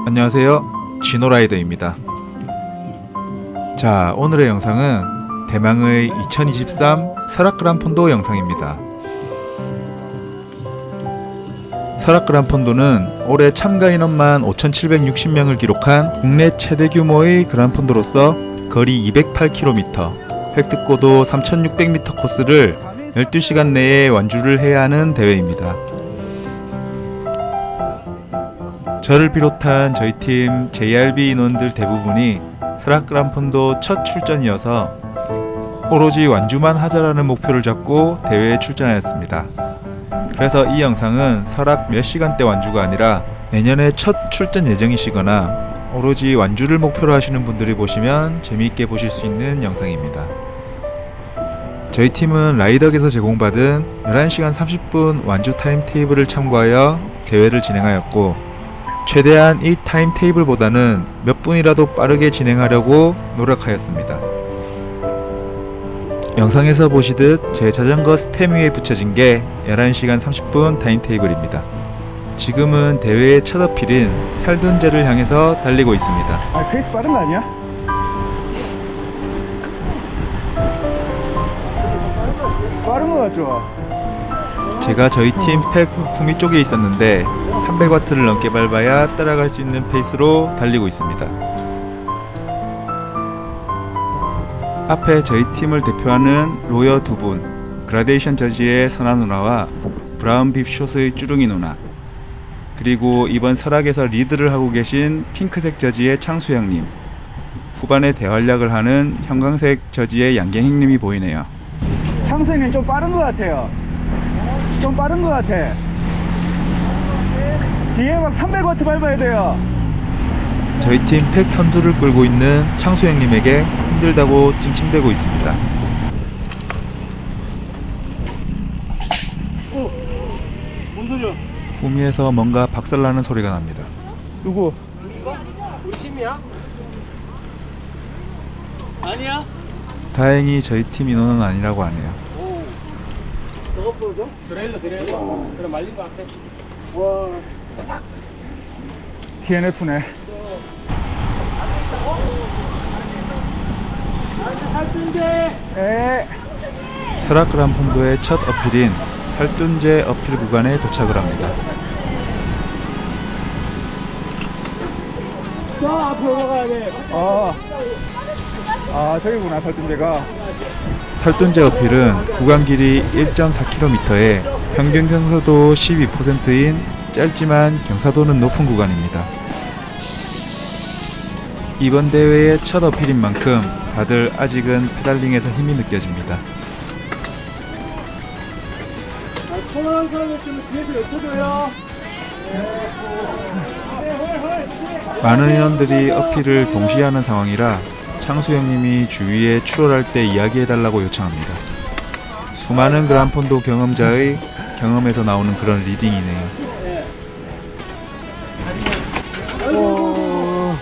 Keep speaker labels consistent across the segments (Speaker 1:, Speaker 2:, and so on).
Speaker 1: 안녕하세요, 진호라이더입니다. 자, 오늘의 영상은 대망의 2023 설악 그란폰도 영상입니다. 설악 그란폰도는 올해 참가 인원만 5,760명을 기록한 국내 최대 규모의 그란폰도로서 거리 208km, 획득고도 3,600m 코스를 12시간 내에 완주를 해야 하는 대회입니다. 저를 비롯한 저희 팀 JRB 인원들 대부분이 설악 그란폰도 첫 출전이어서 오로지 완주만 하자라는 목표를 잡고 대회에 출전하였습니다. 그래서 이 영상은 설악 몇 시간대 완주가 아니라 내년에 첫 출전 예정이시거나 오로지 완주를 목표로 하시는 분들이 보시면 재미있게 보실 수 있는 영상입니다. 저희 팀은 라이덕에서 제공받은 11시간 30분 완주 타임테이블을 참고하여 대회를 진행하였고, 최대한 이 타임테이블보다는 몇 분이라도 빠르게 진행하려고 노력하였습니다. 영상에서 보시듯 제 자전거 스템 위에 붙여진 게 11시간 30분 타임테이블입니다. 지금은 대회의 첫 어필인 살둔제를 향해서 달리고 있습니다.
Speaker 2: 아, 페이스 빠른 거 아니야? 빠른 거 같죠?
Speaker 1: 제가 저희 팀 팩 후미 쪽에 있었는데 300W를 넘게 밟아야 따라갈 수 있는 페이스로 달리고 있습니다. 앞에 저희 팀을 대표하는 로여 두 분, 그라데이션 저지의 선아 누나와 브라운 빕숏의 쭈룽이 누나, 그리고 이번 설악에서 리드를 하고 계신 핑크색 저지의 창수 형님, 후반에 대활약을 하는 형광색 저지의 양갱 형님이 보이네요.
Speaker 2: 창수 형님 좀 빠른 거 같아요. 좀 빠른 거 같아. 뒤에 막 300W 밟아야 돼요.
Speaker 1: 저희 팀 팩 선두를 끌고 있는 창수 형님에게 힘들다고 찡찡대고 있습니다.
Speaker 2: 뭔 소리야?
Speaker 1: 후미에서 뭔가 박살나는 소리가 납니다.
Speaker 2: 누구?
Speaker 3: 우리 팀이야? 아니야?
Speaker 1: 다행히 저희 팀 인원은 아니라고 하네요.
Speaker 3: 오. 저거 보여줘? 드레일러. 그럼 말린 거 같아. 와.
Speaker 2: TNF네.
Speaker 3: 살찐게.
Speaker 2: 에.
Speaker 1: 설악 그란폰도의 첫 어필인 살둔제 어필 구간에 도착을 합니다.
Speaker 3: 저 앞으로 가야 돼.
Speaker 2: 저기구나, 살찐제가.
Speaker 1: 살둔제 어필은 구간 길이 1.4km에 평균 경사도 12%인 짧지만 경사도는 높은 구간입니다. 이번 대회의 첫 어필인 만큼 다들 아직은 페달링에서 힘이 느껴집니다.
Speaker 3: 통화한 사람 있으면 뒤에서 여쭤줘요.
Speaker 1: 많은 인원들이 어필을 동시에 하는 상황이라 창수 형님이 주위에 추월할 때 이야기해달라고 요청합니다. 수많은 그란폰도 경험자의 경험에서 나오는 그런 리딩이네요.
Speaker 2: 오,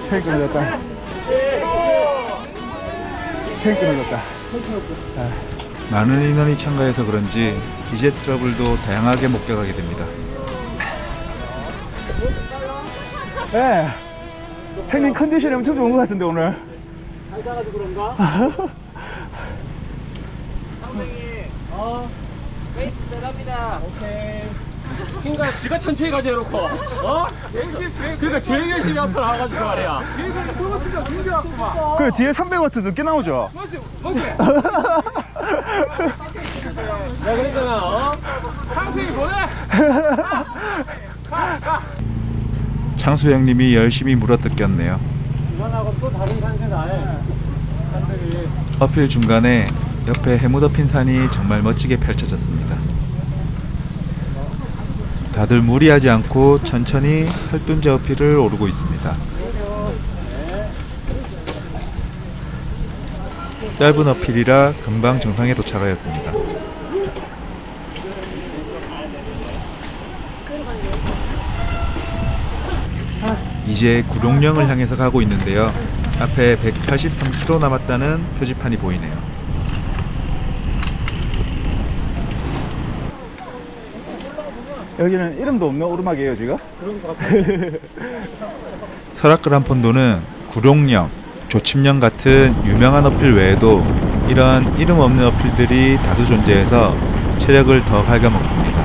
Speaker 2: 체인 끊어졌다. 체인 끊어졌다.
Speaker 1: 많은 인원이 참가해서 그런지 기재 트러블도 다양하게 목격하게 됩니다.
Speaker 2: 예. 형님 컨디션이 엄청 좋은 것 같은데, 오늘.
Speaker 3: 잘 가가지고 그런가? 선생님. 베이스 셋업이다. 오케이. 그러니까 지가 천천히 가자 해놓고 그러니까 제일 열심히 앞에 나와가지고 말이야.
Speaker 2: 그 뒤에 300W 늦게 나오죠?
Speaker 3: 내가 그랬잖아. 상승이 보내. 가.
Speaker 1: 창수 형님이 열심히 물어뜯겼네요.
Speaker 3: 이만하고 또 다른 산세 나해. 산들이.
Speaker 1: 어필 중간에 옆에 해무더핀 산이 정말 멋지게 펼쳐졌습니다. 다들 무리하지 않고 천천히 살둔제 어필을 오르고 있습니다. 짧은 어필이라 금방 정상에 도착하였습니다. 이제 구룡령을 향해서 가고 있는데요. 앞에 183km 남았다는 표지판이 보이네요.
Speaker 2: 여기는 이름도 없는 오르막이에요 지금?
Speaker 1: 설악그란폰도는 구룡령, 조침령 같은 유명한 어필 외에도 이런 이름 없는 어필들이 다수 존재해서 체력을 더 갉아먹습니다.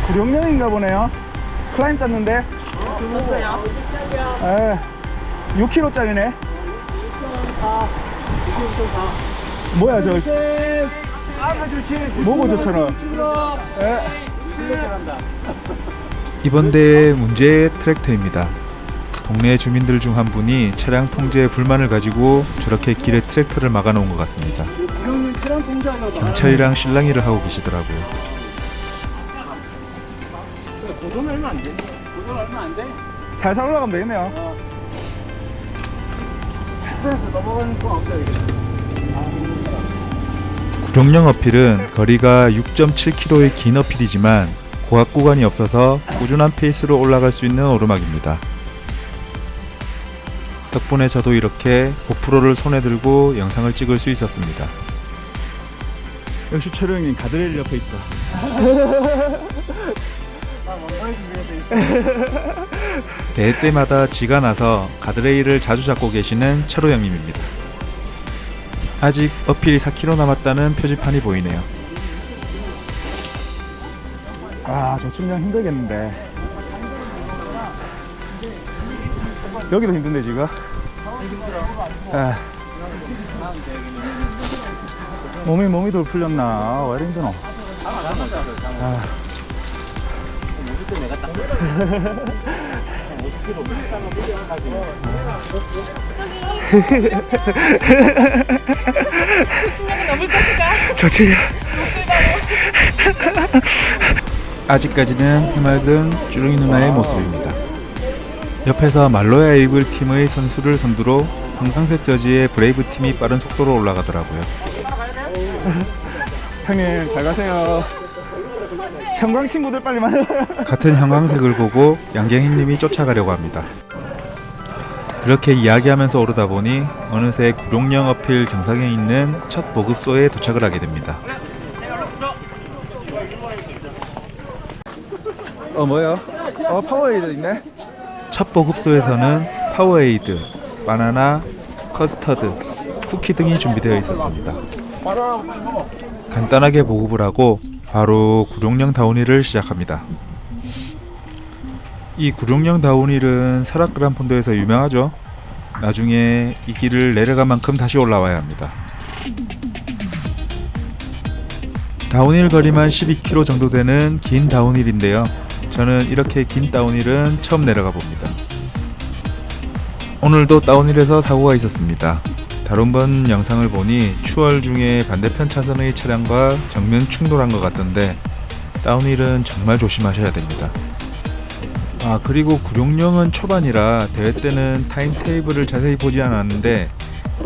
Speaker 2: 구룡령인가 보네요. 클라임 땄는데. 에, 6km짜리네. 뭐야 저? 뭐고 저처럼?
Speaker 1: 이번 대회 문제의 트랙터입니다. 동네 주민들 중 한 분이 차량 통제에 불만을 가지고 저렇게 길에 트랙터를 막아놓은 것 같습니다. 경찰이랑 실랑이를 하고 계시더라고요.
Speaker 3: 고돈 얼마 안 돼? 고돈 얼마 안 돼?
Speaker 2: 살살 올라가면 되겠네요. 넘어가는 거 없어요 이게.
Speaker 1: 구룡령 어필은 거리가 6.7km의 긴 어필이지만 고압 구간이 없어서 꾸준한 페이스로 올라갈 수 있는 오르막입니다. 덕분에 저도 이렇게 고프로를 손에 들고 영상을 찍을 수 있었습니다.
Speaker 2: 역시 철우 형님 가드레일 옆에 있다.
Speaker 1: 대회 때마다 지가 나서 가드레일을 자주 잡고 계시는 철호 형님입니다. 아직 어필이 4km 남았다는 표지판이 보이네요.
Speaker 2: 아, 조침령 힘들겠는데. 여기도 힘든데 지금. 아. 몸이 덜 풀렸나? 왜 이리 힘드노? 아.
Speaker 3: 50대 내가 딱 50kg 물상을 밀려가지고
Speaker 4: 조침령이 넘을 것인가?
Speaker 2: 조침령.
Speaker 1: 아직까지는 해맑은 쭈룽이 누나의 모습입니다. 옆에서 말로야 이글 팀의 선수를 선두로 황강색 저지의 브레이브 팀이 빠른 속도로 올라가더라고요.
Speaker 2: 형님 잘 가세요. 형광 친구들 빨리 만나.
Speaker 1: 같은 형광색을 보고 양갱희님이 쫓아가려고 합니다. 그렇게 이야기하면서 오르다 보니 어느새 구룡령 어필 정상에 있는 첫 보급소에 도착을 하게 됩니다.
Speaker 2: 뭐요? 파워에이드 있네.
Speaker 1: 첫 보급소에서는 파워에이드, 바나나, 커스터드, 쿠키 등이 준비되어 있었습니다. 간단하게 보급을 하고 바로 구룡령 다운힐을 시작합니다. 이 구룡령 다운힐은 설악그란폰도에서 유명하죠. 나중에 이 길을 내려간 만큼 다시 올라와야 합니다. 다운힐 거리만 12km 정도 되는 긴 다운힐인데요. 저는 이렇게 긴 다운힐은 처음 내려가 봅니다. 오늘도 다운힐에서 사고가 있었습니다. 다른 번 영상을 보니 추월 중에 반대편 차선의 차량과 정면 충돌한 것 같던데 다운힐은 정말 조심하셔야 됩니다. 그리고 구룡령은 초반이라 대회 때는 타임테이블을 자세히 보지 않았는데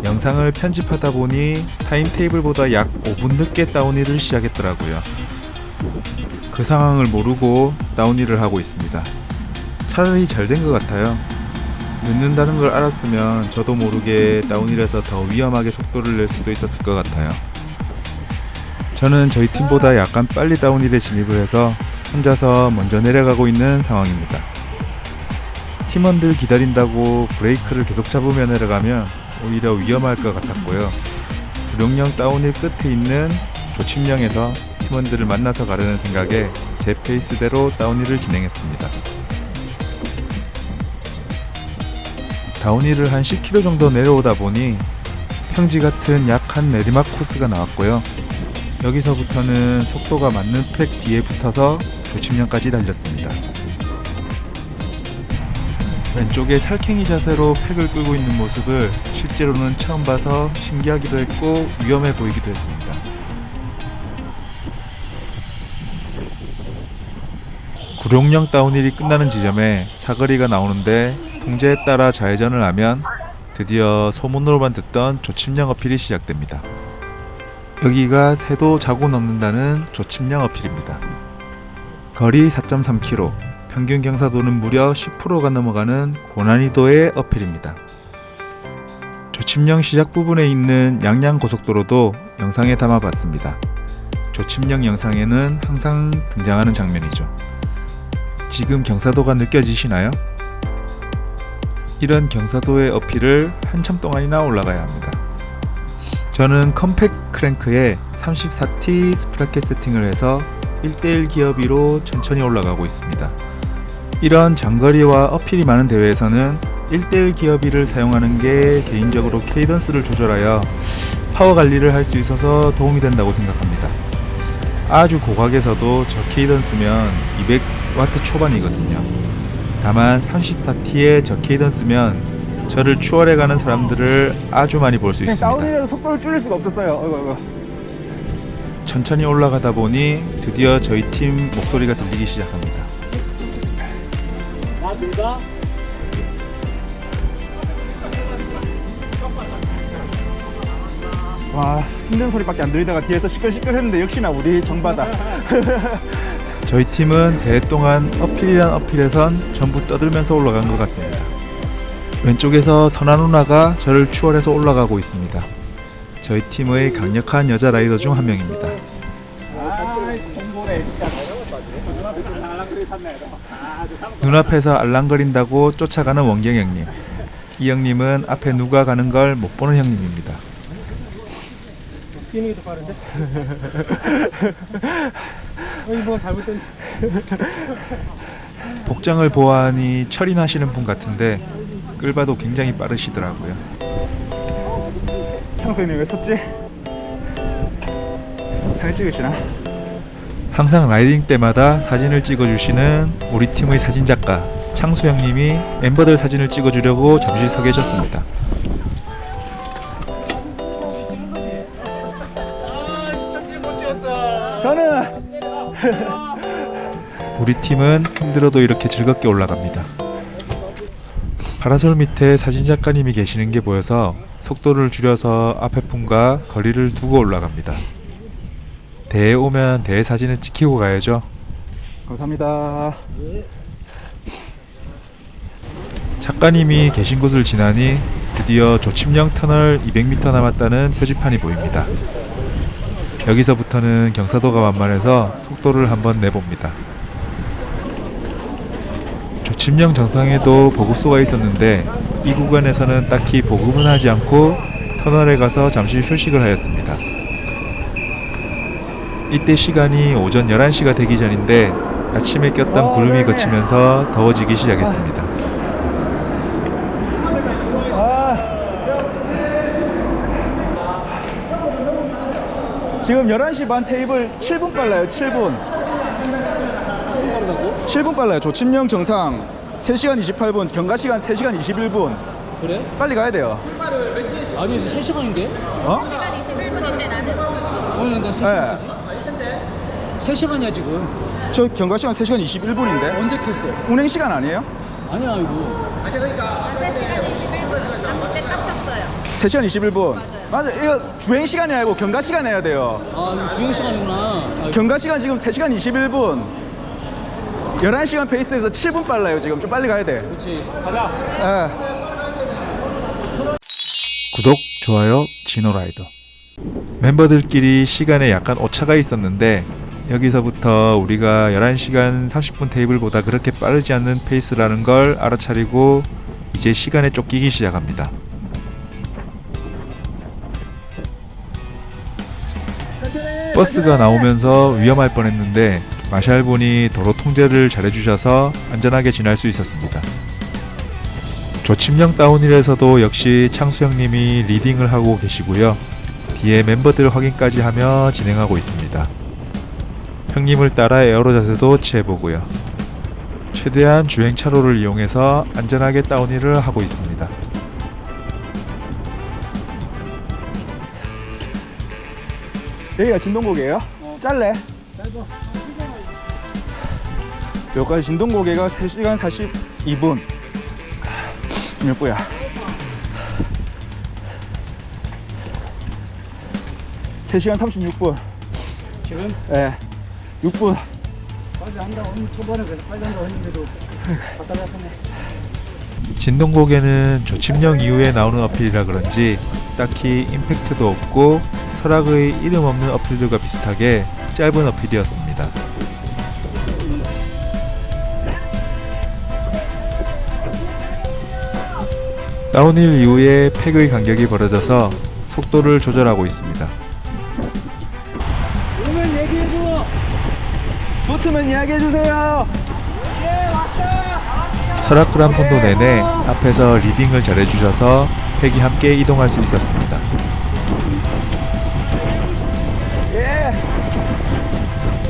Speaker 1: 영상을 편집하다 보니 타임테이블보다 약 5분 늦게 다운힐을 시작했더라고요. 그 상황을 모르고 다운힐을 하고 있습니다. 차라리 잘 된 것 같아요. 늦는다는 걸 알았으면 저도 모르게 다운힐에서 더 위험하게 속도를 낼 수도 있었을 것 같아요. 저는 저희 팀보다 약간 빨리 다운힐에 진입을 해서 혼자서 먼저 내려가고 있는 상황입니다. 팀원들 기다린다고 브레이크를 계속 잡으며 내려가면 오히려 위험할 것 같았고요. 구룡령 다운힐 끝에 있는 조침령에서 팀원들을 만나서 가려는 생각에 제 페이스대로 다운힐을 진행했습니다. 다운힐을 한 10km 정도 내려오다 보니 평지 같은 약한 내리막 코스가 나왔고요. 여기서부터는 속도가 맞는 팩 뒤에 붙어서 조침령까지 달렸습니다. 왼쪽에 살쾡이 자세로 팩을 끌고 있는 모습을 실제로는 처음 봐서 신기하기도 했고 위험해 보이기도 했습니다. 구룡령 다운힐이 끝나는 지점에 사거리가 나오는데 통제에 따라 좌회전을 하면 드디어 소문으로만 듣던 조침령 어필이 시작됩니다. 여기가 새도 자고 넘는다는 조침령 어필입니다. 거리 4.3km, 평균 경사도는 무려 10%가 넘어가는 고난이도의 어필입니다. 조침령 시작 부분에 있는 양양고속도로도 영상에 담아봤습니다. 조침령 영상에는 항상 등장하는 장면이죠. 지금 경사도가 느껴지시나요? 이런 경사도의 어필을 한참 동안이나 올라가야 합니다. 저는 컴팩 크랭크에 34T 스프라켓 세팅을 해서 1대1 기어비로 천천히 올라가고 있습니다. 이런 장거리와 어필이 많은 대회에서는 1대1 기어비를 사용하는 게 개인적으로 케이던스를 조절하여 파워 관리를 할 수 있어서 도움이 된다고 생각합니다. 아주 고각에서도 저 케이던스면 200W 초반이거든요. 다만 34T의 저 케이던스면 저를 추월해가는 사람들을 아주 많이 볼 수 있습니다.
Speaker 2: 다운이라도 속도를 줄일 수가 없었어요. 어이구.
Speaker 1: 천천히 올라가다 보니 드디어 저희 팀 목소리가 들리기 시작합니다.
Speaker 3: 나 둘다
Speaker 2: 와, 힘든 소리밖에 안 들리다가 뒤에서 시끌시끌했는데 역시나 우리 정바다.
Speaker 1: 저희 팀은 대회 동안 어필이란 어필에선 전부 떠들면서 올라간 것 같습니다. 왼쪽에서 선아 누나가 저를 추월해서 올라가고 있습니다. 저희 팀의 강력한 여자 라이더 중 한 명입니다. 눈앞에서 알랑거린다고 쫓아가는 원경 형님. 이 형님은 앞에 누가 가는 걸 못 보는 형님입니다.
Speaker 3: 뛰는 게 더 빠른데? 뭐 잘못된.
Speaker 1: 복장을 보아하니 철인하시는 분 같은데 끌봐도 굉장히 빠르시더라고요.
Speaker 2: 창수님 왜 섰지? 사진 찍으시나?
Speaker 1: 항상 라이딩 때마다 사진을 찍어주시는 우리 팀의 사진작가 창수 형님이 멤버들 사진을 찍어주려고 잠시 서 계셨습니다.
Speaker 2: 저는
Speaker 1: 우리 팀은 힘들어도 이렇게 즐겁게 올라갑니다. 파라솔 밑에 사진작가님이 계시는 게 보여서 속도를 줄여서 앞에 분과 거리를 두고 올라갑니다. 대회 오면 대회 사진은 찍히고 가야죠.
Speaker 2: 감사합니다.
Speaker 1: 작가님이 계신 곳을 지나니 드디어 조침령 터널 200m 남았다는 표지판이 보입니다. 여기서부터는 경사도가 만만해서 속도를 한번 내봅니다. 조침령 정상에도 보급소가 있었는데 이 구간에서는 딱히 보급은 하지 않고 터널에 가서 잠시 휴식을 하였습니다. 이때 시간이 오전 11시가 되기 전인데 아침에 꼈던 구름이 걷히면서 더워지기 시작했습니다.
Speaker 2: 지금 11시 반 테이블 7분 빨라요. 7분. 7분 빨라요. 조침령 정상 3시간 28분, 경과시간 3시간 21분.
Speaker 3: 그래?
Speaker 2: 빨리 가야 돼요.
Speaker 3: 아니 3시간인데?
Speaker 2: 어?
Speaker 3: 아니 나 3시간이지? 3시간이야 지금.
Speaker 2: 저 경과시간 3시간 21분인데
Speaker 3: 언제 켰어?
Speaker 2: 운행시간 아니에요?
Speaker 3: 아니야 이거.
Speaker 2: 3시간 21분. 맞아. 이거 주행시간이 아니고 경과시간 해야 돼요.
Speaker 3: 아 이거 주행시간이구나. 아,
Speaker 2: 경과시간 지금 3시간 21분. 11시간 페이스에서 7분 빨라요. 지금 좀 빨리 가야 돼.
Speaker 3: 그렇지. 가자.
Speaker 2: 예.
Speaker 1: 구독, 좋아요, 진호라이더. 멤버들끼리 시간에 약간 오차가 있었는데 여기서부터 우리가 11시간 30분 테이블보다 그렇게 빠르지 않는 페이스라는 걸 알아차리고 이제 시간에 쫓기기 시작합니다. 버스가 나오면서 위험할 뻔했는데 마샬분이 도로 통제를 잘해주셔서 안전하게 지날 수 있었습니다. 조침령 다운힐에서도 역시 창수 형님이 리딩을 하고 계시고요. 뒤에 멤버들 확인까지 하며 진행하고 있습니다. 형님을 따라 에어로 자세도 취해보고요. 최대한 주행 차로를 이용해서 안전하게 다운힐을 하고 있습니다.
Speaker 2: 여기가 진동고개예요? 짤래? 여기까지 진동고개가 3시간 42분. 몇 분이야? (3시간 36분)
Speaker 3: 지금?
Speaker 2: 예. 6분.
Speaker 3: 빨리 한다고 초반에 그래서 빨리 한다고 했는데도 갖다 놨네.
Speaker 1: 진동고개는 조침령 이후에 나오는 어필이라 그런지 딱히 임팩트도 없고 철학의 이름 없는 어필들과 비슷하게 짧은 어필이었습니다. 다운힐 이후에 팩의 간격이 벌어져서 속도를 조절하고 있습니다.
Speaker 3: 오면 얘기해줘.
Speaker 2: 붙으면 이야기해주세요.
Speaker 1: 설악 그란폰도 내내 앞에서 리딩을 잘해주셔서 팩이 함께 이동할 수 있었습니다.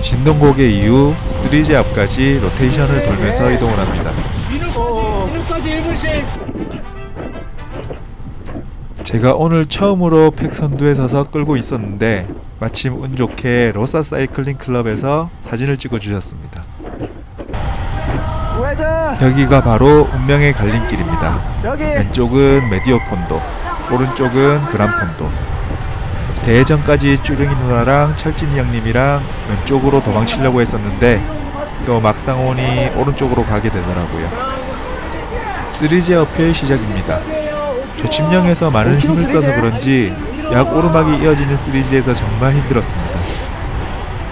Speaker 1: 진동고개 이후 3제 앞까지 로테이션을 돌면서 이동을 합니다.
Speaker 3: 민우까지 1분씩.
Speaker 1: 제가 오늘 처음으로 팩 선두에 서서 끌고 있었는데 마침 운 좋게 로사 사이클링 클럽에서 사진을 찍어 주셨습니다.
Speaker 2: 우회전.
Speaker 1: 여기가 바로 운명의 갈림길입니다.
Speaker 2: 여기.
Speaker 1: 왼쪽은 메디오 폰도, 오른쪽은 그란 폰도. 대회전까지 쭈릉이 누나랑 철진이 형님이랑 왼쪽으로 도망치려고 했었는데 또 막상 오니 오른쪽으로 가게 되더라고요. 3제 어필 시작입니다. 조침령에서 많은 힘을 써서 그런지 약 오르막이 이어지는 3G에서 정말 힘들었습니다.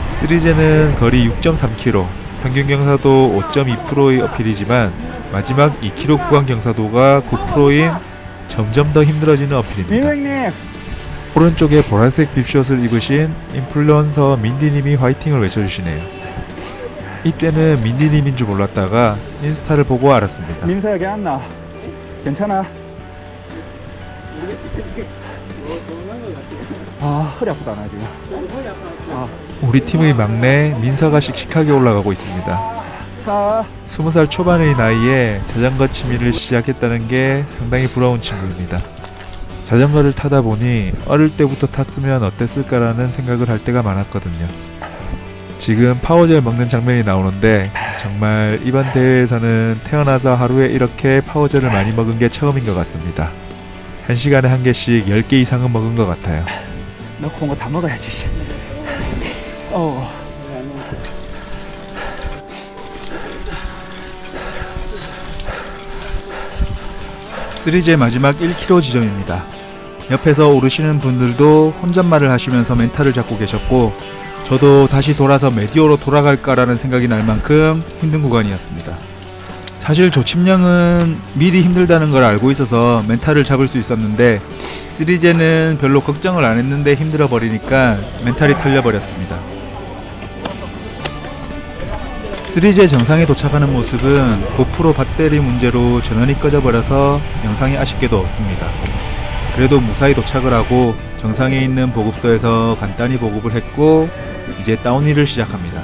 Speaker 1: 3G는 거리 6.3km, 평균 경사도 5.2%의 어필이지만 마지막 2km 구간 경사도가 9%인 점점 더 힘들어지는 어필입니다.
Speaker 2: 민우님.
Speaker 1: 오른쪽에 보라색 빕숏을 입으신 인플루언서 민디님이 화이팅을 외쳐주시네요. 이때는 민디님인 줄 몰랐다가 인스타를 보고 알았습니다.
Speaker 2: 민서 여기 안 나. 괜찮아. 아, 허리 아프다 나 지금.
Speaker 1: 우리 팀의 막내 민서가 씩씩하게 올라가고 있습니다.
Speaker 2: 자,
Speaker 1: 20살 초반의 나이에 자전거 취미를 시작했다는 게 상당히 부러운 친구입니다. 자전거를 타다 보니 어릴 때부터 탔으면 어땠을까라는 생각을 할 때가 많았거든요. 지금 파워젤 먹는 장면이 나오는데 정말 이번 대회에서는 태어나서 하루에 이렇게 파워젤을 많이 먹은 게 처음인 것 같습니다. 1시간에 한 개씩 10개 이상은 먹은 것 같아요.
Speaker 2: 넣고 온 거 다 먹어야지. 씨.
Speaker 1: 쓰리제 마지막 1km 지점입니다. 옆에서 오르시는 분들도 혼잣말을 하시면서 멘탈을 잡고 계셨고 저도 다시 돌아서 메디오로 돌아갈까라는 생각이 날 만큼 힘든 구간이었습니다. 사실 조침령은 미리 힘들다는 걸 알고 있어서 멘탈을 잡을 수 있었는데 3제는 별로 걱정을 안 했는데 힘들어 버리니까 멘탈이 털려 버렸습니다. 3제 정상에 도착하는 모습은 고프로 배터리 문제로 전원이 꺼져버려서 영상이 아쉽게도 없습니다. 그래도 무사히 도착을 하고 정상에 있는 보급소에서 간단히 보급을 했고 이제 다운힐을 시작합니다.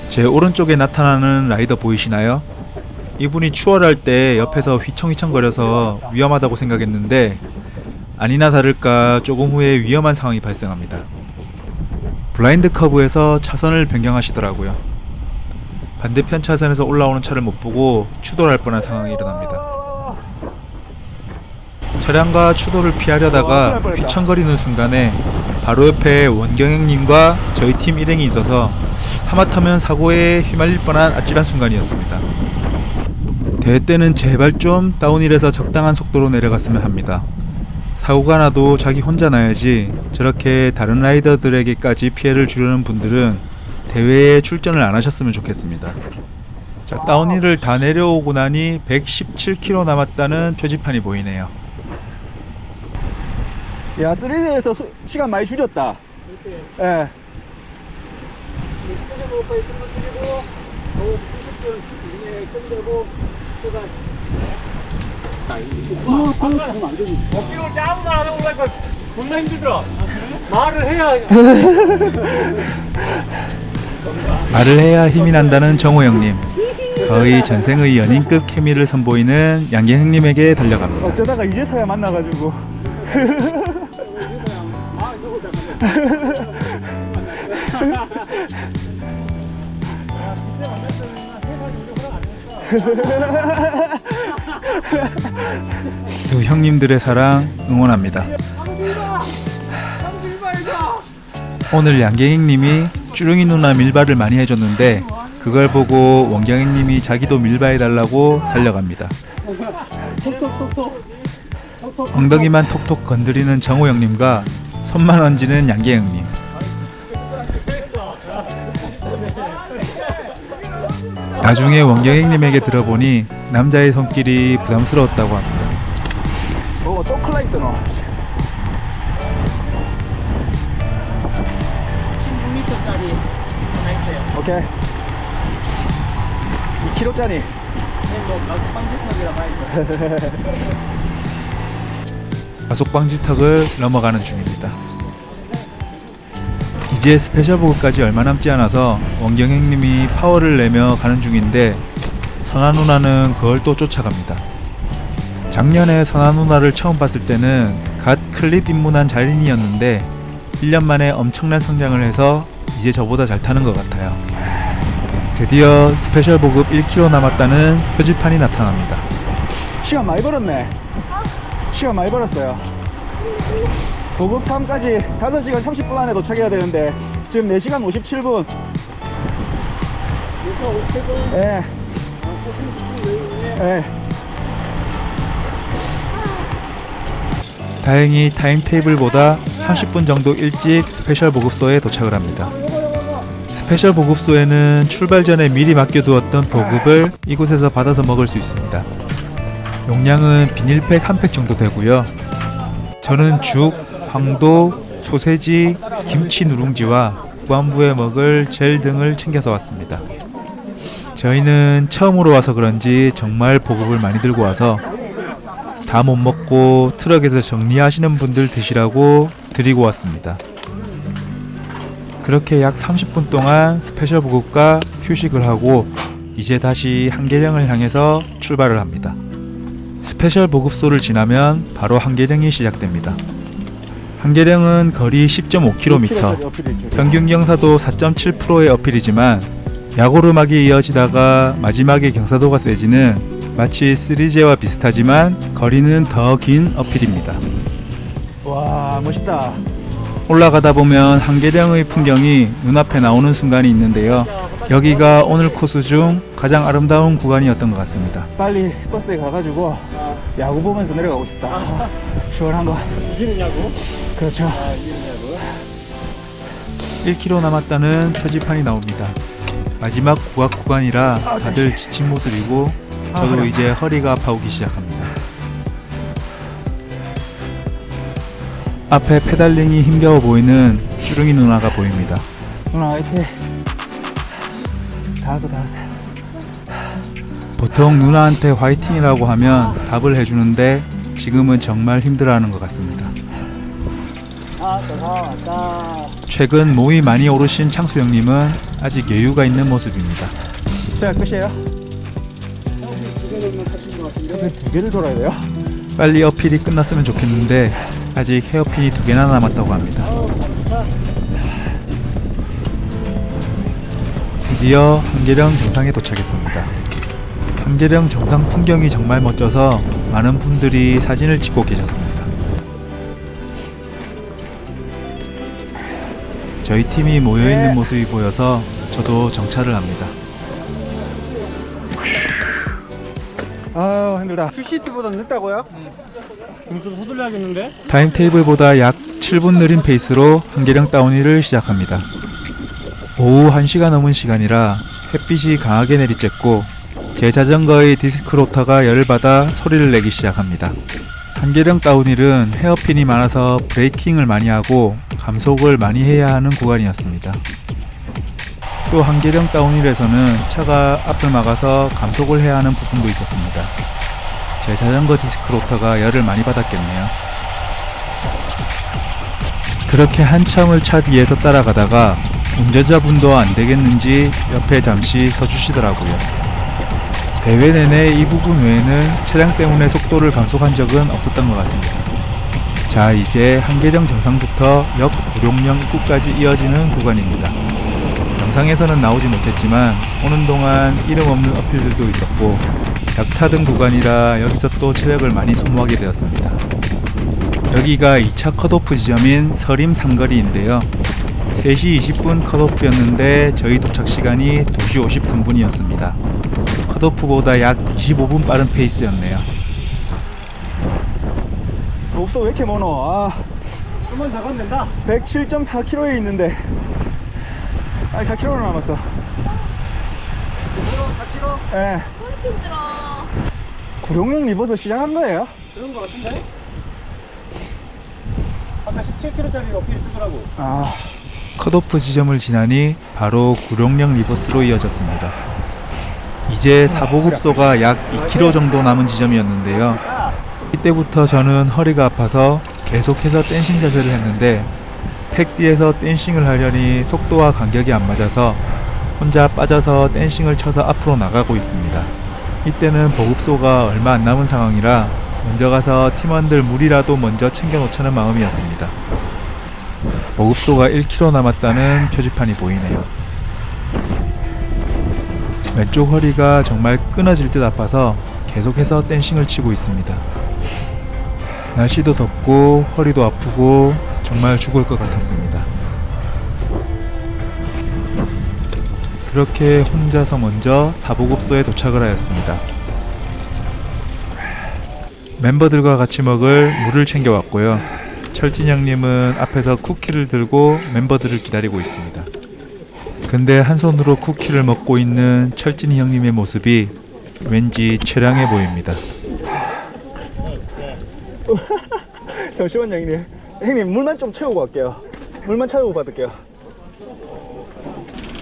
Speaker 1: 제 오른쪽에 나타나는 라이더 보이시나요? 이분이 추월할 때 옆에서 휘청휘청거려서 위험하다고 생각했는데 아니나 다를까 조금 후에 위험한 상황이 발생합니다. 블라인드 커브에서 차선을 변경하시더라고요. 반대편 차선에서 올라오는 차를 못 보고 추돌할 뻔한 상황이 일어납니다. 차량과 추돌을 피하려다가 휘청거리는 순간에 바로 옆에 원경영님과 저희 팀 일행이 있어서 하마터면 사고에 휘말릴 뻔한 아찔한 순간이었습니다. 대회 때는 제발 좀 다운힐에서 적당한 속도로 내려갔으면 합니다. 사고가 나도 자기 혼자 나야지 저렇게 다른 라이더들에게까지 피해를 주려는 분들은 대회에 출전을 안 하셨으면 좋겠습니다. 자, 다운힐을 다 내려오고 나니 117km 남았다는 표지판이 보이네요.
Speaker 2: 야, 3D에서 시간 많이 줄였다. 예.
Speaker 3: 어깨로 아무나 안 하고 그러니까 존나 힘들더라. 말을 해야.
Speaker 1: 말을 해야 힘이 난다는 정호 형님. 거의 전생의 연인급 케미를 선보이는 양갱 형님에게 달려갑니다.
Speaker 2: 어쩌다가 이제서야 만나가지고.
Speaker 1: 두 형님들의 사랑 응원합니다. 오늘 양갱행님이 쭈릉이 누나 밀바를 많이 해줬는데 그걸 보고 원경행님이 자기도 밀바해달라고 달려갑니다. 엉덩이만 톡톡 건드리는 정호 형님과 손만 얹는 양계 형님. 나중에 원경 형님에게 들어보니 남자의 손길이 부담스러웠다고 합니다.
Speaker 2: 또 클라이트 너.
Speaker 3: 16m짜리 하나 있어요.
Speaker 2: 오케이. 2kg짜리.
Speaker 3: 뭐 가속 방지턱이라 봐야죠.
Speaker 1: 가속 방지턱을 넘어가는 중입니다. 이제 스페셜 보급까지 얼마 남지 않아서 원경 형님이 파워를 내며 가는 중인데 선아 누나는 그걸 또 쫓아갑니다. 작년에 선아 누나를 처음 봤을 때는 갓 클릿 입문한 자린이었는데 1년 만에 엄청난 성장을 해서 이제 저보다 잘 타는 것 같아요. 드디어 스페셜 보급 1km 남았다는 표지판이 나타납니다.
Speaker 2: 시간 많이 벌었네. 시간 많이 벌었어요. 보급 3까지 5시간 30분 안에 도착해야 되는데 지금 4시간 57분.
Speaker 3: 4시간 57분?
Speaker 2: 예. 예.
Speaker 1: 다행히 타임테이블보다 30분 정도 일찍 스페셜 보급소에 도착을 합니다. 스페셜 보급소에는 출발 전에 미리 맡겨두었던 보급을 이곳에서 받아서 먹을 수 있습니다. 용량은 비닐팩 한 팩 정도 되고요. 저는 죽, 황도, 소세지, 김치 누룽지와 후반부에 먹을 젤 등을 챙겨서 왔습니다. 저희는 처음으로 와서 그런지 정말 보급을 많이 들고 와서 다 못 먹고 트럭에서 정리하시는 분들 드시라고 드리고 왔습니다. 그렇게 약 30분 동안 스페셜 보급과 휴식을 하고 이제 다시 한계령을 향해서 출발을 합니다. 스페셜 보급소를 지나면 바로 한계령이 시작됩니다. 한계령은 거리 10.5km, 평균 경사도 4.7%의 어필이지만 야고르막이 이어지다가 마지막에 경사도가 세지는 마치 3J와 비슷하지만 거리는 더 긴 어필입니다.
Speaker 2: 와, 멋있다.
Speaker 1: 올라가다 보면 한계령의 풍경이 눈앞에 나오는 순간이 있는데요. 여기가 오늘 코스 중 가장 아름다운 구간이었던 것 같습니다.
Speaker 2: 빨리 버스에 가가지고 야구 보면서 내려가고 싶다. 시원한 거.
Speaker 3: 이기는 야구?
Speaker 2: 그렇죠.
Speaker 3: 이기는 야구?
Speaker 1: 1km 남았다는 표지판이 나옵니다. 마지막 구각 구간이라 다들 지친 모습이고 저도 이제 허리가 아파오기 시작합니다. 앞에 페달링이 힘겨워 보이는 쭈릉이 누나가 보입니다.
Speaker 2: 누나 화이팅. 다 왔어.
Speaker 1: 보통 누나한테 화이팅이라고 하면 답을 해주는데 지금은 정말 힘들어하는 것 같습니다. 최근 몸이 많이 오르신 창수 형님은 아직 여유가 있는 모습입니다.
Speaker 2: 자, 끝이에요. 두 개를 돌아야 돼요?
Speaker 1: 빨리 어필이 끝났으면 좋겠는데 아직 헤어핀이 2개나 남았다고 합니다. 드디어 한계령 정상에 도착했습니다. 한계령 정상 풍경이 정말 멋져서 많은 분들이 사진을 찍고 계셨습니다. 저희 팀이 모여있는 모습이 보여서 저도 정차를 합니다.
Speaker 2: 아유, 힘들다.
Speaker 3: 큐시트보다 늦다고요? 좀 서둘러야겠는데?
Speaker 1: 타임테이블보다 약 7분 느린 페이스로 한계령 다운힐을 시작합니다. 오후 1시가 넘은 시간이라 햇빛이 강하게 내리쬐고 제 자전거의 디스크 로터가 열을 받아 소리를 내기 시작합니다. 한계령 다운힐은 헤어핀이 많아서 브레이킹을 많이 하고 감속을 많이 해야 하는 구간이었습니다. 또 한계령 다운힐에서는 차가 앞을 막아서 감속을 해야 하는 부분도 있었습니다. 제 자전거 디스크 로터가 열을 많이 받았겠네요. 그렇게 한참을 차 뒤에서 따라가다가 운전자분도 안 되겠는지 옆에 잠시 서주시더라고요. 대회 내내 이 부분 외에는 차량 때문에 속도를 감속한 적은 없었던 것 같습니다. 자, 이제 한계령 정상부터 역 구룡령 입구까지 이어지는 구간입니다. 영상에서는 나오지 못했지만 오는 동안 이름 없는 어필들도 있었고 약타등 구간이라 여기서 또 체력을 많이 소모하게 되었습니다. 여기가 2차 컷오프 지점인 서림 삼거리인데요. 3시 20분 컷오프였는데 저희 도착 시간이 2시 53분이었습니다. 컷오프보다 약 25분 빠른 페이스였네요.
Speaker 2: 복소 왜 이렇게 많어? 아,
Speaker 3: 좀만 더 가면 된다.
Speaker 2: 107.4km에 있는데. 아니, 4km 남았어.
Speaker 3: 4km?
Speaker 2: 예.
Speaker 4: 힘들어.
Speaker 2: 구룡령 리버스 시작한 거예요?
Speaker 3: 그런 거 같은데? 아까 17km짜리 어필 뜨더라고.
Speaker 2: 아,
Speaker 1: 컷오프 지점을 지나니 바로 구룡령 리버스로 이어졌습니다. 이제 사보급소가 약 2km 정도 남은 지점이었는데요. 이때부터 저는 허리가 아파서 계속해서 댄싱 자세를 했는데 택디에서 댄싱을 하려니 속도와 간격이 안 맞아서 혼자 빠져서 댄싱을 쳐서 앞으로 나가고 있습니다. 이때는 보급소가 얼마 안 남은 상황이라 먼저 가서 팀원들 물이라도 먼저 챙겨 놓자는 마음이었습니다. 보급소가 1km 남았다는 표지판이 보이네요. 왼쪽 허리가 정말 끊어질 듯 아파서 계속해서 댄싱을 치고 있습니다. 날씨도 덥고 허리도 아프고 정말 죽을 것 같았습니다. 그렇게 혼자서 먼저 사보급소에 도착을 하였습니다. 멤버들과 같이 먹을 물을 챙겨왔고요. 철진 형님은 앞에서 쿠키를 들고 멤버들을 기다리고 있습니다. 근데 한 손으로 쿠키를 먹고 있는 철진이 형님의 모습이 왠지 처량해 보입니다.
Speaker 2: 잠시만요, 형님. 형님, 물만 좀 채우고 갈게요. 물만 채우고 받을게요.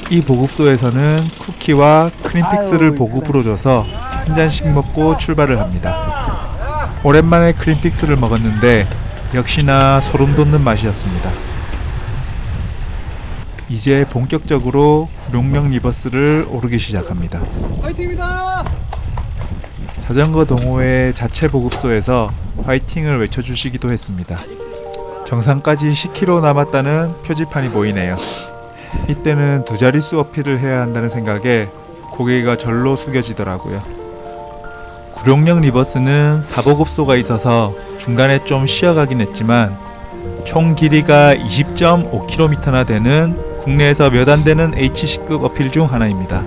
Speaker 1: 이 보급소에서는 쿠키와 크림픽스를
Speaker 2: 아유,
Speaker 1: 보급으로 줘서 한 잔씩 먹고 출발을 합니다. 오랜만에 크림픽스를 먹었는데 역시나 소름 돋는 맛이었습니다. 이제 본격적으로 구룡령 리버스를 오르기 시작합니다.
Speaker 3: 화이팅입니다!
Speaker 1: 자전거 동호회 자체 보급소에서 화이팅을 외쳐주시기도 했습니다. 정상까지 10km 남았다는 표지판이 보이네요. 이때는 두 자릿수 어필을 해야 한다는 생각에 고개가 절로 숙여지더라고요. 구룡령 리버스는 사보급소가 있어서 중간에 좀 쉬어가긴 했지만 총 길이가 20.5km나 되는 국내에서 몇 안 되는 HC급 어필 중 하나입니다.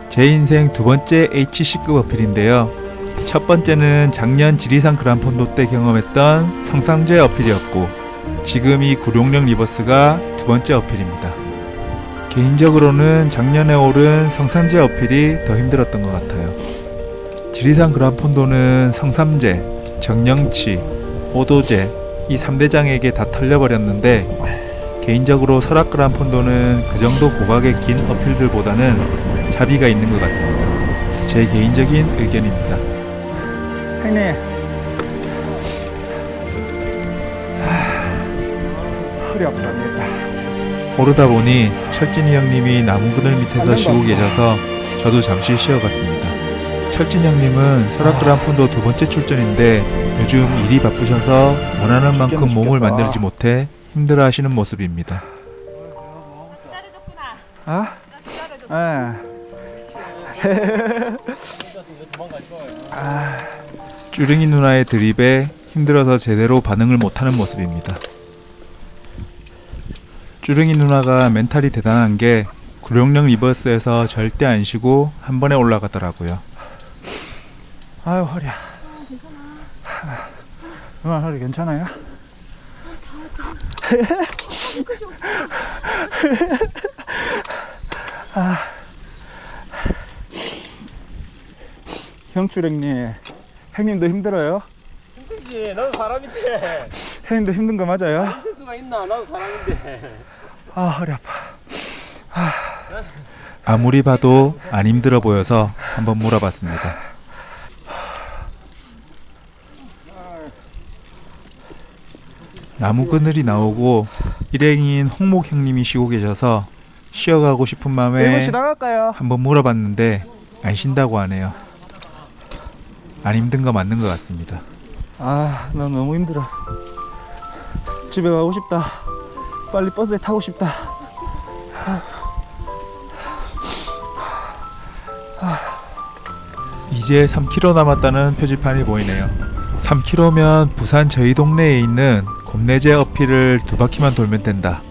Speaker 1: 제 인생 두 번째 HC급 어필인데요. 첫 번째는 작년 지리산 그란폰도 때 경험했던 성삼제 어필이었고 지금 이 구룡령 리버스가 두 번째 어필입니다. 개인적으로는 작년에 오른 성삼제 어필이 더 힘들었던 것 같아요. 지리산 그란폰도는 성삼제, 정령치, 오도제 이 3대장에게 다 털려버렸는데 개인적으로 설악 그란폰도는 그 정도 고각의 긴 어필들보다는 자비가 있는 것 같습니다. 제 개인적인 의견입니다.
Speaker 2: 형님. 허리 아프다, 안 되겠다.
Speaker 1: 오르다 보니 철진이 형님이 나무 그늘 밑에서 쉬고 계셔서 저도 잠시 쉬어갔습니다. 철진 형님은 설악 그란폰도 두 번째 출전인데 요즘 일이 바쁘셔서 원하는 만큼 몸을 만들지 못해 힘들어하시는 모습입니다.
Speaker 4: 기다려줬구나.
Speaker 2: 아? 예.
Speaker 1: 쭈릉이 누나의 드립에 힘들어서 제대로 반응을 못하는 모습입니다. 쭈릉이 누나가 멘탈이 대단한 게 구룡령 리버스에서 절대 안 쉬고 한 번에 올라가더라고요.
Speaker 2: 아유, 허리야. 누나 허리 괜찮아요? 형주랭님, 형님도 힘들어요?
Speaker 3: 힘들지. 나도 사람인데.
Speaker 2: 형님도 힘든 거 맞아요?
Speaker 3: 힘들 수가 있나? 나도 사람인데.
Speaker 2: 아, 허리 아파.
Speaker 1: 아무리 봐도 안 힘들어 보여서 한번 물어봤습니다. 나무 그늘이 나오고 일행인 홍목 형님이 쉬고 계셔서 쉬어가고 싶은 마음에
Speaker 2: 1분씩 나갈까요?
Speaker 1: 한번 물어봤는데 안 쉰다고 하네요. 안 힘든 거 맞는 것 같습니다.
Speaker 2: 아, 나 너무 힘들어. 집에 가고 싶다. 빨리 버스에 타고 싶다.
Speaker 1: 이제 3km 남았다는 표지판이 보이네요. 3km면 부산 저희 동네에 있는 곰내제 어필을 2바퀴만 돌면 된다.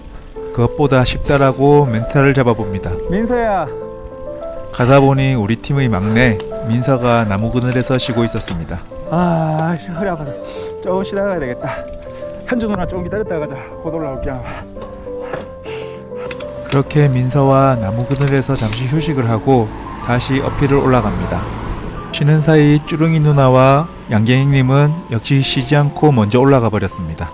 Speaker 1: 그것보다 쉽다라고 멘탈을 잡아봅니다.
Speaker 2: 민서야,
Speaker 1: 가다 보니 우리 팀의 막내 민서가 나무 그늘에서 쉬고 있었습니다.
Speaker 2: 아, 허리 아파서 조금 쉬다 가야 되겠다. 현주 누나 조금 기다렸다 가자. 곧 올라올게.
Speaker 1: 그렇게 민서와 나무 그늘에서 잠시 휴식을 하고 다시 어필을 올라갑니다. 쉬는 사이 쭈릉이 누나와 양갱이님은 역시 쉬지 않고 먼저 올라가 버렸습니다.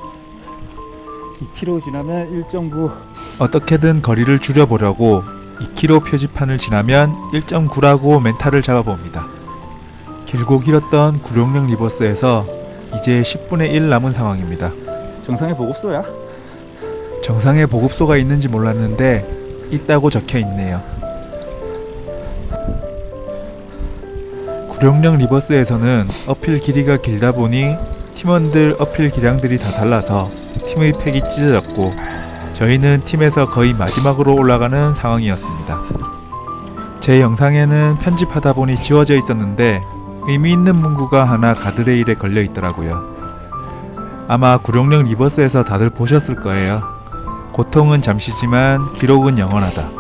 Speaker 2: 2km 지나면 1.9.
Speaker 1: 어떻게든 거리를 줄여보려고 2km 표지판을 지나면 1.9라고 멘탈을 잡아봅니다. 길고 길었던 구룡령 리버스에서 이제 10분의 1 남은 상황입니다.
Speaker 2: 정상에 보급소야?
Speaker 1: 정상에 보급소가 있는지 몰랐는데 있다고 적혀 있네요. 구룡령 리버스에서는 어필 길이가 길다 보니 팀원들 어필 기량들이 다 달라서 팀의 팩이 찢어졌고 저희는 팀에서 거의 마지막으로 올라가는 상황이었습니다. 제 영상에는 편집하다 보니 지워져 있었는데 의미 있는 문구가 하나 가드레일에 걸려 있더라고요. 아마 구룡령 리버스에서 다들 보셨을 거예요. 고통은 잠시지만 기록은 영원하다.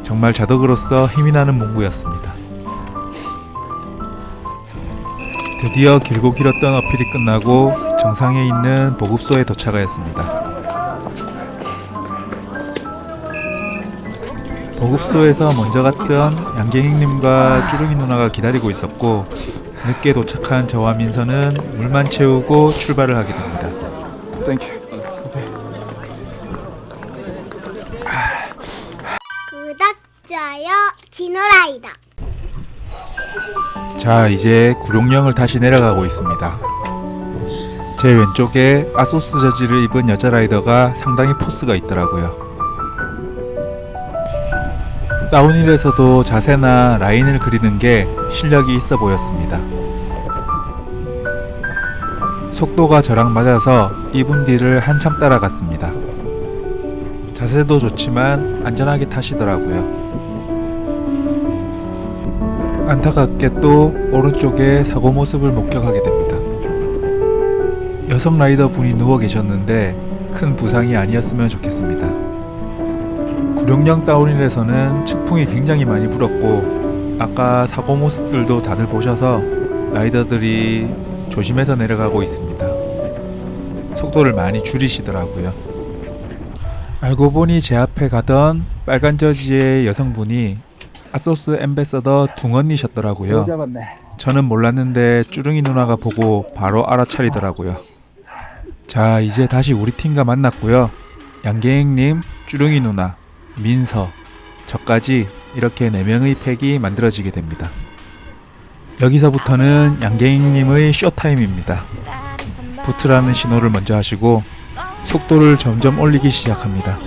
Speaker 1: 정말 자덕으로서 힘이 나는 문구였습니다. 드디어 길고 길었던 어필이 끝나고 정상에 있는 보급소에 도착하였습니다. 보급소에서 먼저 갔던 양갱이님과 쭈릉이 누나가 기다리고 있었고 늦게 도착한 저와 민서는 물만 채우고 출발을 하게 됩니다.
Speaker 2: 땡큐.
Speaker 5: 구독, 좋아요, 진호라이다.
Speaker 1: 자, 이제 구룡령을 다시 내려가고 있습니다. 제 왼쪽에 아소스 저지를 입은 여자 라이더가 상당히 포스가 있더라고요. 다운힐에서도 자세나 라인을 그리는 게 실력이 있어 보였습니다. 속도가 저랑 맞아서 이분 뒤를 한참 따라갔습니다. 자세도 좋지만 안전하게 타시더라고요. 안타깝게 또 오른쪽에 사고 모습을 목격하게 됩니다. 여성 라이더 분이 누워 계셨는데 큰 부상이 아니었으면 좋겠습니다. 구룡령 다운힐에서는 측풍이 굉장히 많이 불었고 아까 사고 모습들도 다들 보셔서 라이더들이 조심해서 내려가고 있습니다. 속도를 많이 줄이시더라고요. 알고 보니 제 앞에 가던 빨간 저지의 여성분이 아소스 엠베서더 둥언니셨더라고요.
Speaker 2: 잡았네.
Speaker 1: 저는 몰랐는데 쭈릉이 누나가 보고 바로 알아차리더라고요. 자, 이제 다시 우리 팀과 만났고요. 양갱님, 쭈릉이 누나, 민서, 저까지 이렇게 4명의 팩이 만들어지게 됩니다. 여기서부터는 양갱님의 쇼타임입니다. 부트라는 신호를 먼저 하시고 속도를 점점 올리기 시작합니다.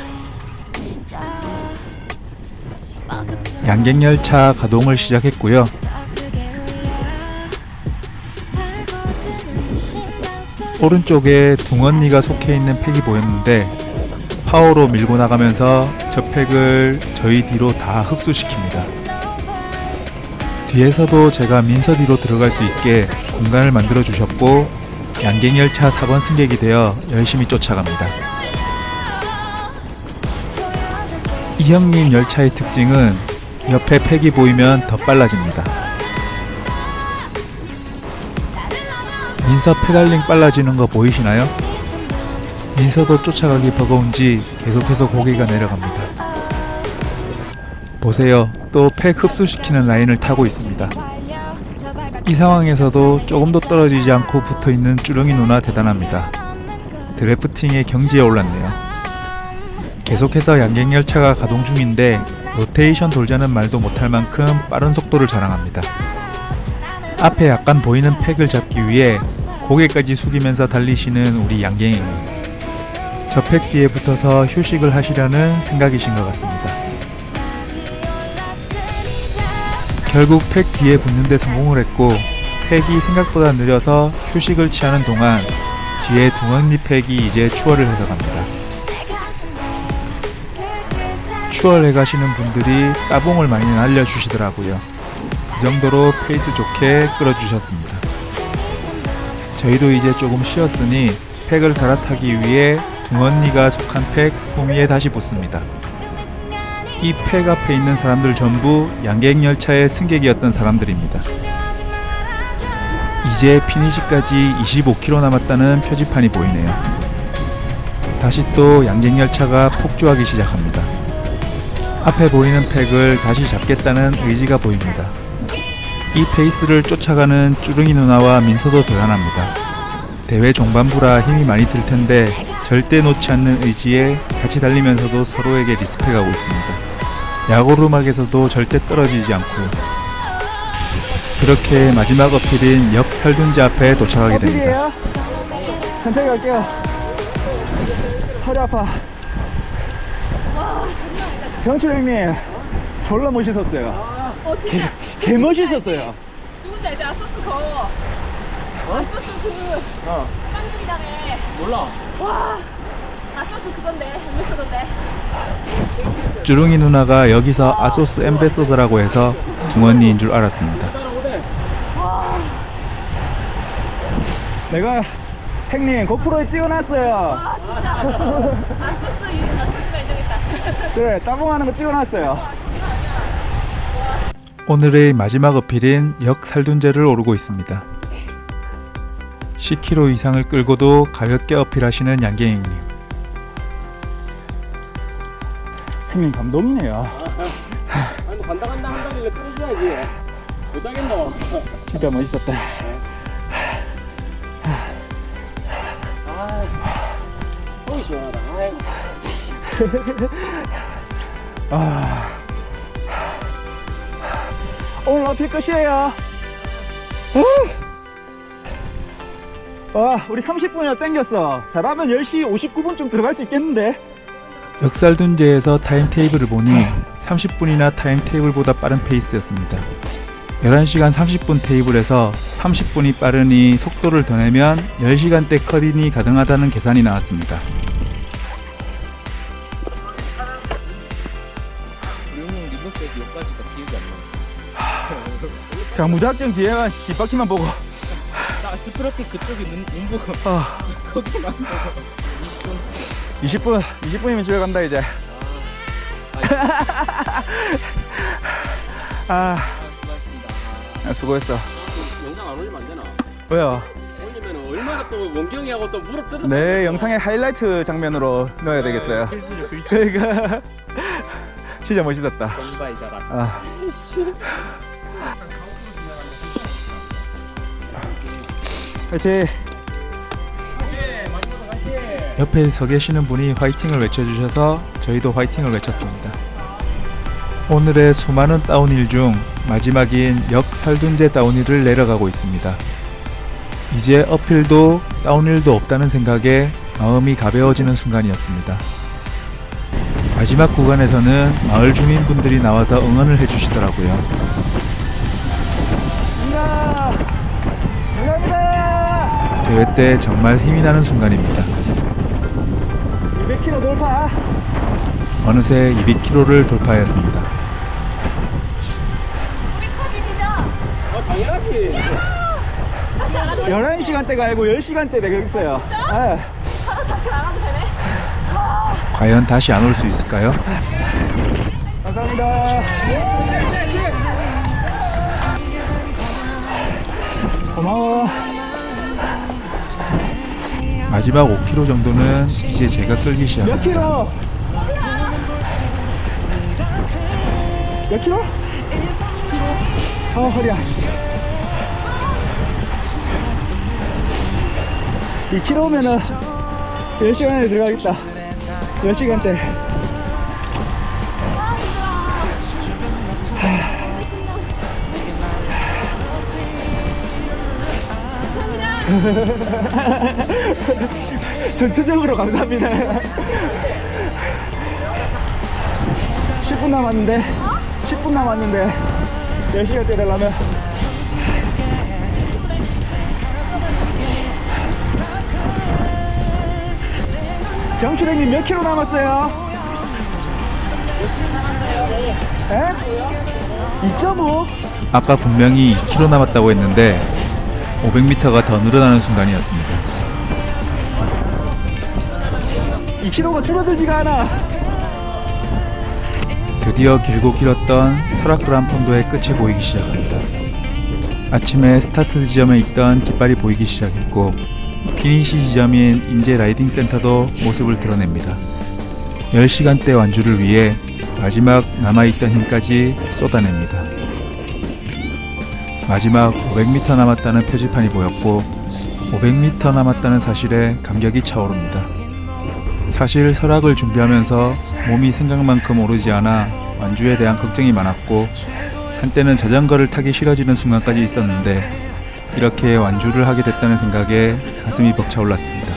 Speaker 1: 양갱열차 가동을 시작했고요. 오른쪽에 둥언니가 속해 있는 팩이 보였는데 파워로 밀고 나가면서 저 팩을 저희 뒤로 다 흡수시킵니다. 뒤에서도 제가 민서 뒤로 들어갈 수 있게 공간을 만들어 주셨고 양갱열차 4번 승객이 되어 열심히 쫓아갑니다. 이 형님 열차의 특징은 옆에 팩이 보이면 더 빨라집니다. 민서 페달링 빨라지는 거 보이시나요? 민서도 쫓아가기 버거운지 계속해서 고개가 내려갑니다. 보세요. 또 팩 흡수시키는 라인을 타고 있습니다. 이 상황에서도 조금도 떨어지지 않고 붙어있는 쭈릉이 누나 대단합니다. 드래프팅의 경지에 올랐네요. 계속해서 양갱열차가 가동 중인데 로테이션 돌자는 말도 못할 만큼 빠른 속도를 자랑합니다. 앞에 약간 보이는 팩을 잡기 위해 고개까지 숙이면서 달리시는 우리 양갱이님. 저 팩 뒤에 붙어서 휴식을 하시려는 생각이신 것 같습니다. 결국 팩 뒤에 붙는 데 성공을 했고 팩이 생각보다 느려서 휴식을 취하는 동안 뒤에 둥언니 팩이 이제 추월을 해서 갑니다. 추월해 가시는 분들이 따봉을 많이 날려주시더라고요. 그 정도로 페이스 좋게 끌어주셨습니다. 저희도 이제 조금 쉬었으니 팩을 갈아타기 위해 둥언니가 속한 팩 호미에 다시 붙습니다. 이 팩 앞에 있는 사람들 전부 양갱열차의 승객이었던 사람들입니다. 이제 피니시까지 25km 남았다는 표지판이 보이네요. 다시 또 양갱열차가 폭주하기 시작합니다. 앞에 보이는 팩을 다시 잡겠다는 의지가 보입니다. 이 페이스를 쫓아가는 쭈릉이 누나와 민서도 대단합니다. 대회 종반부라 힘이 많이 들 텐데 절대 놓지 않는 의지에 같이 달리면서도 서로에게 리스펙하고 있습니다. 야고르막에서도 절대 떨어지지 않고 그렇게 마지막 어필인 역 살둔제 앞에 도착하게 됩니다.
Speaker 2: 어필이에요? 천천히 갈게요. 허리 아파. 병철 형님 졸라 멋있었어요.
Speaker 4: 진짜.
Speaker 2: 개 멋있었어요.
Speaker 4: 누군지 알지? 아소스 거. 아소스 그. 쌍둥이다네.
Speaker 3: 몰라.
Speaker 4: 와. 아소스 그건데. 엠베서던데.
Speaker 1: 쭈릉이 누나가 여기서 아소스 엠베서더라고 해서 둥언니인 줄 알았습니다.
Speaker 3: 따라오네.
Speaker 2: 내가 형님 고프로에 찍어놨어요.
Speaker 4: 아 진짜. 아소스 이름 아소스가 인정했다.
Speaker 2: 그래 따봉하는 거 찍어놨어요.
Speaker 1: 오늘의 마지막 어필인 역 살둔제를 오르고 있습니다. 10km 이상을 끌고도 가볍게 어필하시는 양갱이님.
Speaker 2: 형님 감동이네요.
Speaker 3: 아니 뭐 간다 한다길래 끌어줘야지. 못하겠노.
Speaker 2: 진짜 멋있었다.
Speaker 3: 아, 속이 시원하다. 아이고.
Speaker 2: 오늘 어필 끝이에요. 우리 30분이나 땡겼어. 잘하면 10시 59분쯤 들어갈 수 있겠는데.
Speaker 1: 역살둔제에서 타임테이블을 보니 30분이나 타임테이블보다 빠른 페이스였습니다. 11시간 30분 테이블에서 30분이 빠르니 속도를 더 내면 10시간대 컷인이 가능하다는 계산이 나왔습니다.
Speaker 2: 그냥 무작정 뒤에만 뒷바퀴만 보고.
Speaker 3: 스프러트 그쪽에 눈 보고. 거기만 보고.
Speaker 2: 20분이면 집에 간다 이제. 수고했어.
Speaker 3: 영상 안 올리면 안 되나?
Speaker 2: 왜요?
Speaker 3: 올리면 얼마나 또 원경이하고 또 무릎 뜨는.
Speaker 2: 네, 영상의 하이라이트 장면으로 넣어야 되겠어요. 그러니까 진짜 멋있었다.
Speaker 3: 정바이 자라.
Speaker 2: 화이팅.
Speaker 1: 옆에 서 계시는 분이 화이팅을 외쳐주셔서 저희도 화이팅을 외쳤습니다. 오늘의 수많은 다운힐 중 마지막인 역 살둔제 다운힐을 내려가고 있습니다. 이제 어필도 다운힐도 없다는 생각에 마음이 가벼워지는 순간이었습니다. 마지막 구간에서는 마을 주민분들이 나와서 응원을 해주시더라고요.
Speaker 2: 감사합니다.
Speaker 1: 대회 때 정말 힘이 나는 순간입니다.
Speaker 2: 200km 돌파.
Speaker 1: 어느새 200km를 돌파하였습니다.
Speaker 4: 우리 컷이죠?
Speaker 3: 당연하지.
Speaker 4: 다시 안 하도
Speaker 2: 11시간대가 아니고 10시간대 되겠어요.
Speaker 4: 다시 안 하도 되네.
Speaker 1: 과연 다시 안 올 수 있을까요?
Speaker 2: 감사합니다. 고마워.
Speaker 1: 마지막 5km 정도는 이제 제가 끌기
Speaker 2: 몇
Speaker 1: 시작합니다.
Speaker 2: 킬로? 몇 킬로? 허리야. 2km면은 10시간 안에 들어가겠다. 10시간대. 전투적으로 감사합니다. 10분 남았는데 10분 남았는데 10시간 때 되려면 경출형님 몇 킬로 남았어요? 에? 2.5?
Speaker 1: 아까 분명히 2km 남았다고 했는데 500m가 더 늘어나는 순간이었습니다.
Speaker 2: 2kg가 줄어들지가 않아.
Speaker 1: 드디어 길고 길었던 설악 그란폰도의 끝이 보이기 시작합니다. 아침에 스타트 지점에 있던 깃발이 보이기 시작했고 피니시 지점인 인제 라이딩 센터도 모습을 드러냅니다. 10시간대 완주를 위해 마지막 남아있던 힘까지 쏟아냅니다. 마지막 500m 남았다는 표지판이 보였고 500m 남았다는 사실에 감격이 차오릅니다. 사실 설악을 준비하면서 몸이 생각만큼 오르지 않아 완주에 대한 걱정이 많았고 한때는 자전거를 타기 싫어지는 순간까지 있었는데 이렇게 완주를 하게 됐다는 생각에 가슴이 벅차올랐습니다.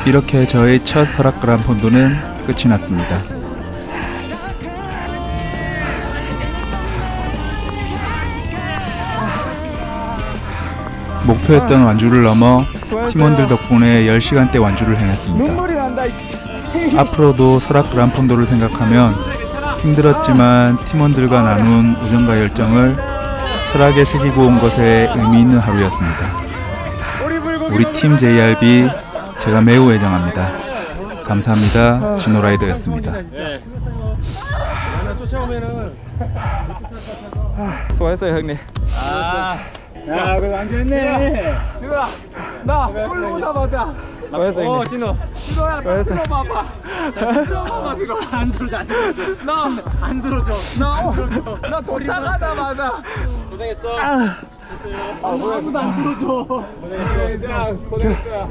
Speaker 1: 이렇게 저의 첫 설악 그란폰도는 끝이 났습니다. 목표했던 완주를 넘어 팀원들 덕분에 10시간대 완주를 해냈습니다.
Speaker 2: 눈물이 난다. 씨.
Speaker 1: 앞으로도 설악 그란폰도를 생각하면 힘들었지만 팀원들과 나눈 우정과 열정을 설악에 새기고 온 것에 의미 있는 하루였습니다. 우리 팀 JRB 제가 매우 애정합니다. 감사합니다. 진호라이더였습니다.
Speaker 3: 네. 나 쫓아오면은
Speaker 2: 수고했어요 형님.
Speaker 3: 야, 그거 안 됐네. 지우야, 나 홀로 오자마자.
Speaker 2: 수고했어요 형님.
Speaker 3: 진호. 진호야, 나
Speaker 2: 수고했어요.
Speaker 3: 들어봐봐. 들어봐봐 지금. 안 들어줘, 안 들어줘. 나 안 들어줘. 나 도착하자마자. 고생했어. 아무도 안 들어줘. 고생했어. 고생했어.